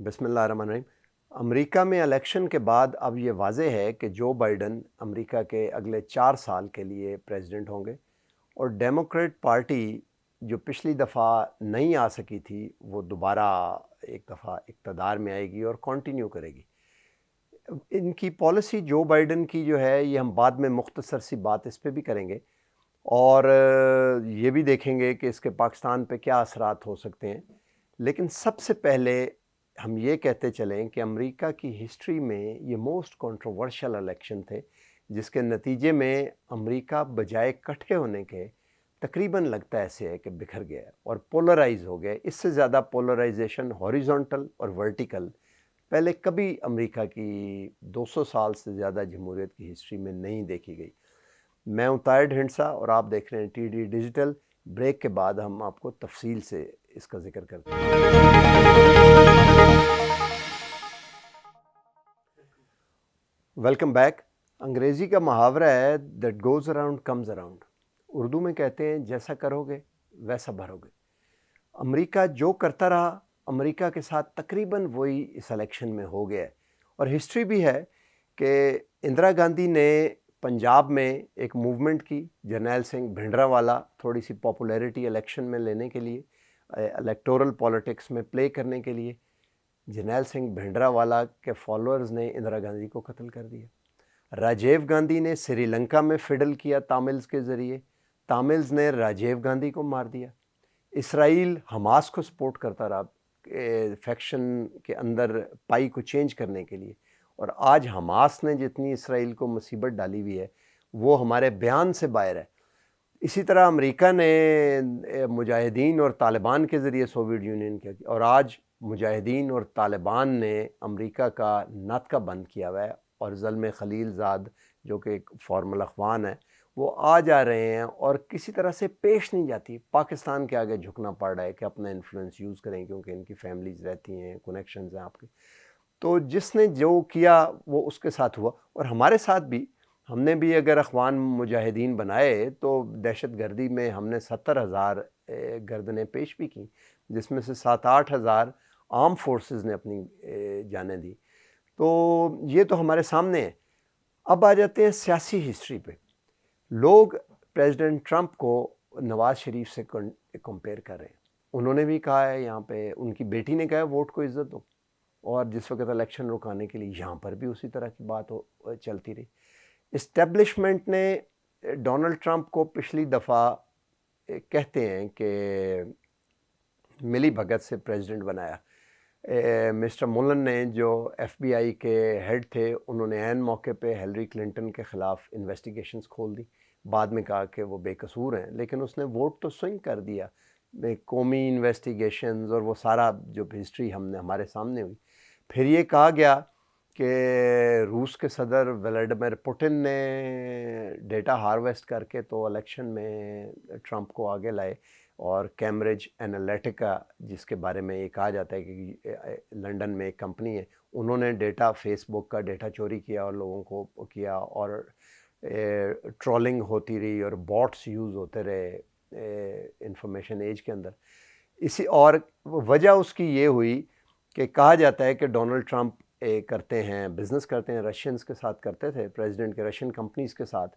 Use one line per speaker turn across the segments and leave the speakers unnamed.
بسم اللہ الرحمن الرحیم۔ امریکہ میں الیکشن کے بعد اب یہ واضح ہے کہ جو بائیڈن امریکہ کے اگلے 4 سال کے لیے پریزیڈنٹ ہوں گے، اور ڈیموکریٹ پارٹی جو پچھلی دفعہ نہیں آ سکی تھی وہ دوبارہ ایک دفعہ اقتدار میں آئے گی اور کنٹینیو کرے گی۔ ان کی پالیسی جو بائیڈن کی جو ہے، یہ ہم بعد میں مختصر سی بات اس پہ بھی کریں گے، اور یہ بھی دیکھیں گے کہ اس کے پاکستان پہ کیا اثرات ہو سکتے ہیں۔ لیکن سب سے پہلے ہم یہ کہتے چلیں کہ امریکہ کی ہسٹری میں یہ موسٹ کنٹروورشل الیکشن تھے، جس کے نتیجے میں امریکہ بجائے کٹھے ہونے کے تقریباً لگتا ایسے ہے کہ بکھر گیا ہے اور پولرائز ہو گیا۔ اس سے زیادہ پولرائزیشن ہاریزونٹل اور ورٹیکل پہلے کبھی امریکہ کی 200 سال سے زیادہ جمہوریت کی ہسٹری میں نہیں دیکھی گئی۔ میں ہوں طاہر ڈھینڈسا اور آپ دیکھ رہے ہیں ٹی ڈی ڈیجیٹل۔ بریک کے بعد ہم آپ کو تفصیل سے اس کا ذکر کرتے ہیں۔ Welcome back. انگریزی کا محاورہ ہے that goes around comes around. Urdu میں کہتے ہیں جیسا کرو گے ویسا بھرو گے۔ امریکہ جو کرتا رہا، امریکہ کے ساتھ تقریباً وہی اس الیکشن میں ہو گیا ہے، اور ہسٹری بھی ہے کہ اندرا گاندھی نے پنجاب میں ایک موومنٹ کی، جرنیل سنگھ بھنڈرا تھوڑی سی پاپولیرٹی الیکشن میں لینے کے لیے، الیکٹورل پالیٹکس میں پلے کرنے کے لیے جرنیل سنگھ بھنڈرا کے فالوورز نے اندرا گاندھی کو قتل کر دیا۔ راجیو گاندھی نے سری لنکا میں فڈل کیا تاملز کے ذریعے، تاملز نے راجیو گاندھی کو مار دیا۔ اسرائیل حماس کو سپورٹ کرتا رہا فیکشن کے اندر پائی کو چینج کرنے کے لیے، اور آج حماس نے جتنی اسرائیل کو مصیبت ڈالی ہوئی ہے وہ ہمارے بیان سے باہر ہے۔ اسی طرح امریکہ نے مجاہدین اور طالبان کے ذریعے سوویت یونین کیا، اور آج مجاہدین اور طالبان نے امریکہ کا ناطقہ بند کیا ہوا ہے، اور زلمے خلیل زاد جو کہ ایک فارمل اخوان ہے وہ آ جا رہے ہیں، اور کسی طرح سے پیش نہیں جاتی۔ پاکستان کے آگے جھکنا پڑ رہا ہے کہ اپنا انفلوئنس یوز کریں، کیونکہ ان کی فیملیز رہتی ہیں، کنیکشنز ہیں آپ کے۔ تو جس نے جو کیا وہ اس کے ساتھ ہوا، اور ہمارے ساتھ بھی ہم نے بھی اگر اخوان مجاہدین بنائے تو دہشت گردی میں ہم نے 70,000 گردنیں پیش بھی کیں، جس میں سے 7-8 ہزار آرم فورسز نے اپنی جانیں دی۔ تو یہ تو ہمارے سامنے ہے۔ اب آ جاتے ہیں سیاسی ہسٹری پہ۔ لوگ پریزیڈنٹ ٹرمپ کو نواز شریف سے کمپیئر کر رہے ہیں۔ انہوں نے بھی کہا ہے، یہاں پہ ان کی بیٹی نے کہا ہے ووٹ کو عزت دو، اور جس وقت الیکشن رکانے کے لیے یہاں پر بھی اسی طرح کی بات چلتی رہی۔ اسٹیبلشمنٹ نے ڈونلڈ ٹرمپ کو پچھلی دفعہ کہتے ہیں کہ ملی بھگت سے پریزیڈنٹ بنایا۔ مسٹر مولن نے جو ایف بی آئی کے ہیڈ تھے، انہوں نے عین موقع پہ ہیلری کلنٹن کے خلاف انویسٹیگیشنز کھول دی، بعد میں کہا کہ وہ بے قصور ہیں، لیکن اس نے ووٹ تو سوئنگ کر دیا۔ قومی انویسٹیگیشنز اور وہ سارا جو ہسٹری ہمارے سامنے ہوئی۔ پھر یہ کہا گیا کہ روس کے صدر ولاڈیمیر پوٹن نے ڈیٹا ہارویسٹ کر کے تو الیکشن میں ٹرمپ کو آگے لائے، اور کیمبرج انالیٹیکا جس کے بارے میں یہ کہا جاتا ہے کہ لنڈن میں ایک کمپنی ہے، انہوں نے ڈیٹا فیس بک کا ڈیٹا چوری کیا اور لوگوں کو کیا، اور ٹرولنگ ہوتی رہی اور باٹس یوز ہوتے رہے انفارمیشن ایج کے اندر۔ اور وجہ اس کی یہ ہوئی کہ کہا جاتا ہے کہ ڈونلڈ ٹرمپ کرتے ہیں، بزنس کرتے ہیں، رشینز کے ساتھ کرتے تھے، پریزیڈنٹ کے رشین کمپنیز کے ساتھ،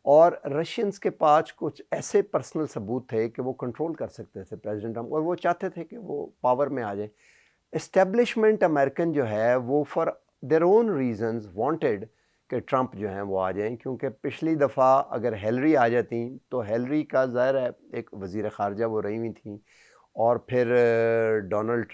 اور رشینز کے پاس کچھ ایسے پرسنل ثبوت تھے کہ وہ کنٹرول کر سکتے تھے پریزیڈنٹ ٹرمپ، اور وہ چاہتے تھے کہ وہ پاور میں آ جائیں۔ اسٹیبلشمنٹ امریکن جو ہے وہ for their own reasons wanted کہ ٹرمپ جو ہیں وہ آ جائیں، کیونکہ پچھلی دفعہ اگر ہیلری آ جاتی تو ہیلری کا ظاہر ہے ایک وزیر خارجہ وہ رہی ہوئی تھیں، اور پھر ڈونلڈ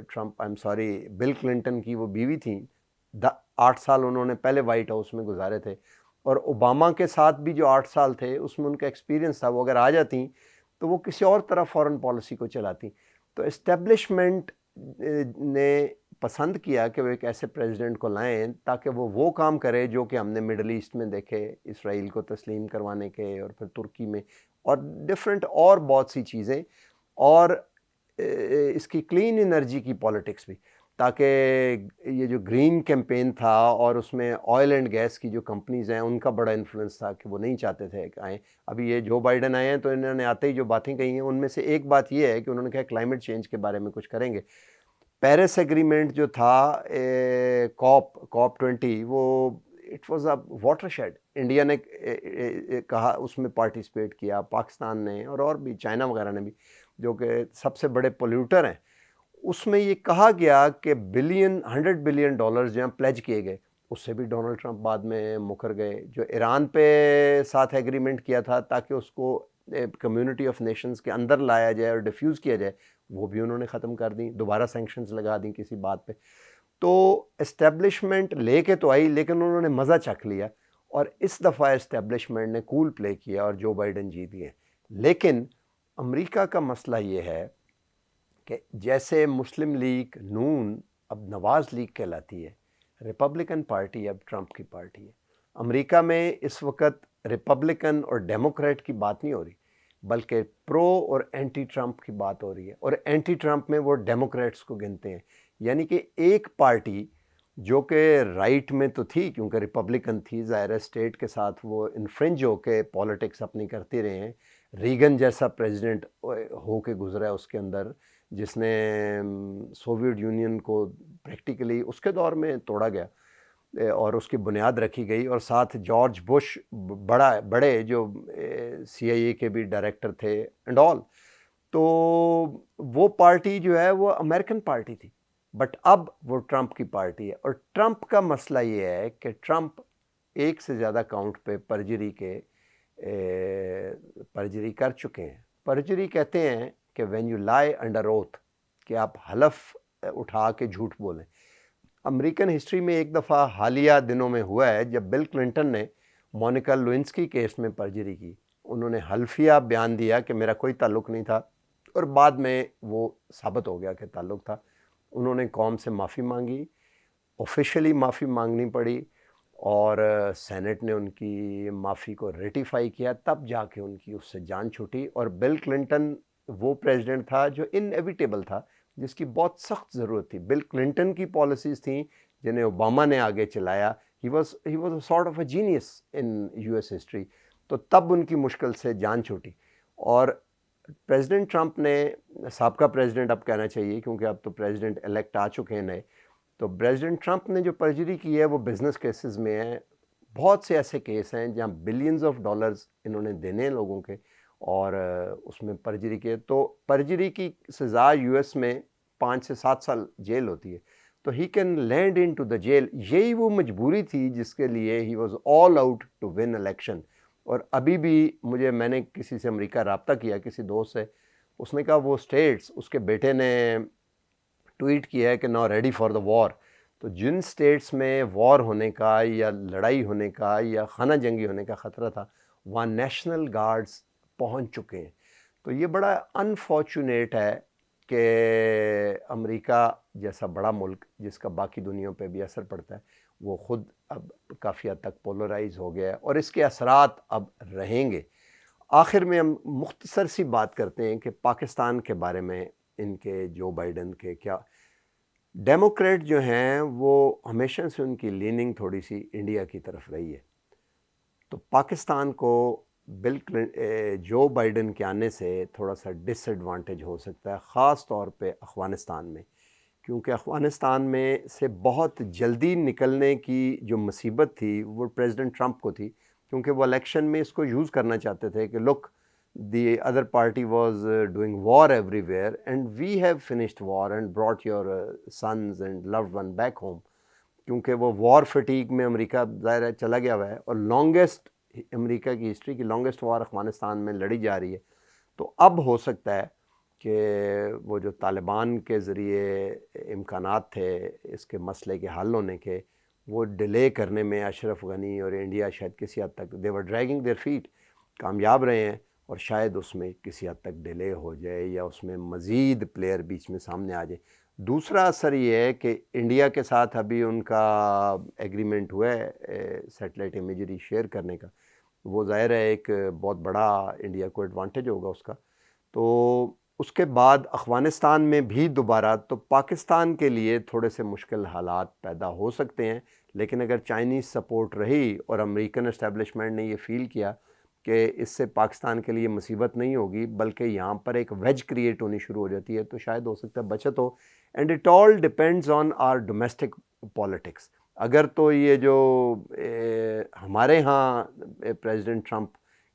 ٹرمپ بل کلنٹن کی وہ بیوی تھیں، 8 سال انہوں نے پہلے وائٹ ہاؤس میں گزارے تھے، اور اوباما کے ساتھ بھی جو 8 سال تھے اس میں ان کا ایکسپیرینس تھا، وہ اگر آ جاتی تو وہ کسی اور طرح فورن پالیسی کو چلاتی۔ تو اسٹیبلشمنٹ نے پسند کیا کہ وہ ایک ایسے پریزیڈنٹ کو لائیں تاکہ وہ کام کرے جو کہ ہم نے مڈل ایسٹ میں دیکھے، اسرائیل کو تسلیم کروانے کے، اور پھر ترکی میں، اور ڈیفرنٹ اور بہت سی چیزیں، اور اس کی کلین انرجی کی پالیٹکس بھی، تاکہ یہ جو گرین کیمپین تھا اور اس میں آئل اینڈ گیس کی جو کمپنیز ہیں ان کا بڑا انفلوئنس تھا کہ وہ نہیں چاہتے تھے کہ آئیں۔ ابھی یہ جو بائیڈن آئے ہیں تو انہوں نے آتے ہی جو باتیں کہی ہیں ان میں سے ایک بات یہ ہے کہ انہوں نے کہا کلائمیٹ چینج کے بارے میں کچھ کریں گے۔ پیرس ایگریمنٹ جو تھا COP20 وہ اٹ واز اے واٹر شیڈ. انڈیا نے کہا اس میں پارٹیسپیٹ کیا, پاکستان نے اور بھی چائنا وغیرہ نے بھی, جو کہ سب سے بڑے پولیوٹر ہیں. اس میں یہ کہا گیا کہ $100 بلین جو ہیں پلیج کیے گئے. اس سے بھی ڈونلڈ ٹرمپ بعد میں مکر گئے. جو ایران پہ ساتھ ایگریمنٹ کیا تھا تاکہ اس کو کمیونٹی آف نیشنز کے اندر لایا جائے اور ڈیفیوز کیا جائے, وہ بھی انہوں نے ختم کر دیں, دوبارہ سینکشنز لگا دیں کسی بات پہ. تو اسٹیبلشمنٹ لے کے تو آئی لیکن انہوں نے مزہ چکھ لیا, اور اس دفعہ اسٹیبلشمنٹ نے کول پلے کیا اور جو بائیڈن جیت گئے. لیکن امریکہ کا مسئلہ یہ ہے کہ جیسے مسلم لیگ نون اب نواز لیگ کہلاتی ہے, ریپبلکن پارٹی اب ٹرمپ کی پارٹی ہے. امریکہ میں اس وقت ریپبلکن اور ڈیموکریٹ کی بات نہیں ہو رہی, بلکہ پرو اور اینٹی ٹرمپ کی بات ہو رہی ہے. اور اینٹی ٹرمپ میں وہ ڈیموکریٹس کو گنتے ہیں, یعنی کہ ایک پارٹی جو کہ رائٹ میں تو تھی کیونکہ ریپبلکن تھی, ظاہر اسٹیٹ کے ساتھ وہ انفرنج ہو کے پالیٹکس اپنی کرتے رہے ہیں. ریگن جیسا پریزیڈنٹ ہو کے گزرا ہے اس کے اندر, جس نے سوویٹ یونین کو پریکٹیکلی اس کے دور میں توڑا گیا اور اس کی بنیاد رکھی گئی. اور ساتھ جارج بش بڑے جو CIA کے بھی ڈائریکٹر تھے اینڈ آل. تو وہ پارٹی جو ہے وہ امریکن پارٹی تھی, بٹ اب وہ ٹرمپ کی پارٹی ہے. اور ٹرمپ کا مسئلہ یہ ہے کہ ٹرمپ ایک سے زیادہ کاؤنٹ پہ پرجری کر چکے ہیں. پرجری کہتے ہیں کہ وین یو لائی انڈر اوتھ, کہ آپ حلف اٹھا کے جھوٹ بولیں. امریکن ہسٹری میں ایک دفعہ حالیہ دنوں میں ہوا ہے جب بل کلنٹن نے مونیکا لیونسکی کیس میں پرجری کی. انہوں نے حلفیہ بیان دیا کہ میرا کوئی تعلق نہیں تھا, اور بعد میں وہ ثابت ہو گیا کہ تعلق تھا. انہوں نے قوم سے معافی مانگی, آفیشلی معافی مانگنی پڑی, اور سینٹ نے ان کی معافی کو ریٹیفائی کیا, تب جا کے ان کی اس سے جان چھوٹی. اور بل کلنٹن وہ پریزیڈنٹ تھا جو انیویٹیبل تھا, جس کی بہت سخت ضرورت تھی. بل کلنٹن کی پالیسیز تھیں جنہیں اوباما نے آگے چلایا. He was a sort of a genius in US history. تو تب ان کی مشکل سے جان چھوٹی. اور پریزیڈنٹ ٹرمپ نے, سابقہ پریزیڈنٹ اب کہنا چاہیے کیونکہ اب تو پریزیڈنٹ الیکٹ آ چکے ہیں نئے, تو پریزیڈنٹ ٹرمپ نے جو پرجری کی ہے وہ بزنس کیسز میں ہے. بہت سے ایسے کیس ہیں جہاں بلینز آف ڈالرز انہوں نے دینے ہیں لوگوں کے, اور اس میں پرجری کے. تو پرجری کی سزا US میں 5 سے 7 سال جیل ہوتی ہے. تو he can land into the jail. یہی وہ مجبوری تھی جس کے لیے he was all out to win election. اور ابھی بھی میں نے کسی سے امریکہ رابطہ کیا, کسی دوست سے, اس نے کہا وہ اسٹیٹس, اس کے بیٹے نے ٹویٹ کیا ہے کہ ناؤ ریڈی فار دا وار. تو جن سٹیٹس میں وار ہونے کا یا لڑائی ہونے کا یا خانہ جنگی ہونے کا خطرہ تھا, وہاں نیشنل گارڈز پہنچ چکے ہیں. تو یہ بڑا انفارچونیٹ ہے کہ امریکہ جیسا بڑا ملک جس کا باقی دنیا پہ بھی اثر پڑتا ہے, وہ خود اب کافی حد تک پولرائز ہو گیا ہے, اور اس کے اثرات اب رہیں گے. آخر میں ہم مختصر سی بات کرتے ہیں کہ پاکستان کے بارے میں, ان کے جو بائیڈن کے کیا. ڈیموکریٹ جو ہیں وہ ہمیشہ سے ان کی لیننگ تھوڑی سی انڈیا کی طرف رہی ہے. تو پاکستان کو جو بائیڈن کے آنے سے تھوڑا سا ڈس ایڈوانٹیج ہو سکتا ہے, خاص طور پہ افغانستان میں, کیونکہ افغانستان میں سے بہت جلدی نکلنے کی جو مصیبت تھی وہ پریزیڈنٹ ٹرمپ کو تھی, کیونکہ وہ الیکشن میں اس کو یوز کرنا چاہتے تھے کہ لک the other party was doing war everywhere and we have finished war and brought your sons and loved one back home. کیونکہ وہ وار فٹیگ میں امریکہ ظاہر ہے چلا گیا ہوا ہے, اور لانگسٹ امریکہ کی ہسٹری کی لانگسٹ وار افغانستان میں لڑی جا رہی ہے. تو اب ہو سکتا ہے کہ وہ جو طالبان کے ذریعے امکانات تھے اس کے مسئلے کے حل ہونے کے, وہ ڈیلے کرنے میں اشرف غنی اور انڈیا شاید کسی حد تک they were dragging their feet, کامیاب رہے ہیں, اور شاید اس میں کسی حد تک ڈیلے ہو جائے یا اس میں مزید پلیئر بیچ میں سامنے آ جائے. دوسرا اثر یہ ہے کہ انڈیا کے ساتھ ابھی ان کا ایگریمنٹ ہوا ہے سیٹلائٹ امیجری شیئر کرنے کا, وہ ظاہر ہے ایک بہت بڑا انڈیا کو ایڈوانٹیج ہوگا اس کا. تو اس کے بعد افغانستان میں بھی دوبارہ, تو پاکستان کے لیے تھوڑے سے مشکل حالات پیدا ہو سکتے ہیں. لیکن اگر چائنیز سپورٹ رہی اور امریکن اسٹیبلشمنٹ نے یہ فیل کیا کہ اس سے پاکستان کے لیے مصیبت نہیں ہوگی بلکہ یہاں پر ایک ویج کریٹ ہونی شروع ہو جاتی ہے، تو شاید ہو سکتا ہے بچت ہو. And it all depends on our domestic politics. اگر تو یہ جو ہمارے ہاں پریزیڈنٹ ٹرمپ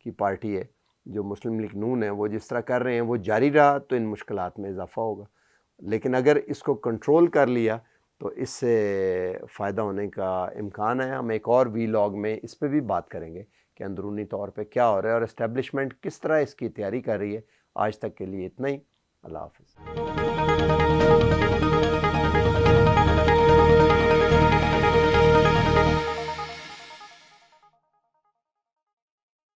کی پارٹی ہے، جو مسلم لیگ نون ہے، وہ جس طرح کر رہے ہیں وہ جاری رہا تو ان مشکلات میں اضافہ ہوگا. لیکن اگر اس کو کنٹرول کر لیا تو اس سے فائدہ ہونے کا امکان ہے. ہم ایک اور وی لاگ میں اس پہ بھی بات کریں گے کہ اندرونی طور پہ کیا ہو رہا ہے اور اسٹیبلشمنٹ کس طرح اس کی تیاری کر رہی ہے. آج تک کے لیے اتنا ہی. اللہ حافظ.